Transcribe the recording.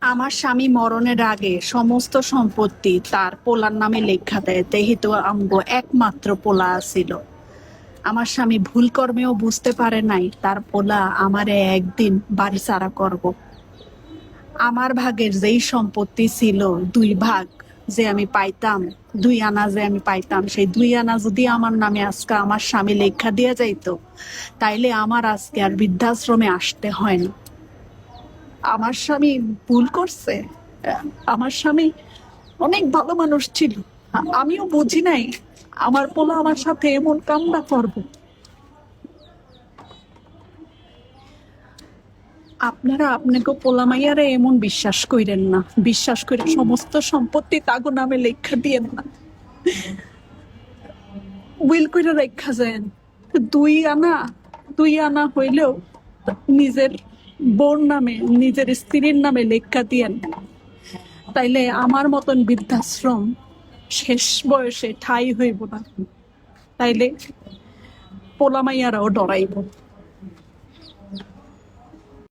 আমার স্বামী মরণের আগে সমস্ত সম্পত্তি তার পোলার নামে লেখা দেয়, যেহেতু আমগো একমাত্র পোলা ছিল। আমার স্বামী ভুল কর্মেও বুঝতে পারে নাই তার পোলা আমারে একদিন বাড়ি ছাড়া করব। আমার ভাগের যেই সম্পত্তি ছিল 2 ভাগ যে আমি পাইতাম, 2 আনা যে আমি পাইতাম, সেই 2 আনা যদি আমার নামে আজকে আমার স্বামী লেখা দিয়ে যাইতো, তাইলে আমার আজকে আর বৃদ্ধাশ্রমে আসতে হয় না। আমার স্বামী ভুল করছে। আমার স্বামী অনেক ভালো মানুষ ছিল। আমিও বুঝি নাই আমার পোলা আমার সাথে এমন কামনা করবো। আপনারা আপনাকে পোলা মাইয়ারে এমন বিশ্বাস কইরেন না, বিশ্বাস করে সমস্ত সম্পত্তি তাগো নামে লেখা দিয়েন না, উইল কইরা রেখা যান। 2 আনা 2 আনা হইলেও নিজের বোন নামে, নিজের স্ত্রীর নামে লেখা দিয়েন, তাইলে আমার মতন বৃদ্ধাশ্রম শেষ বয়সে ঠাই হইব না। তাইলে পোলা মাইয়ারাও ডরাইব।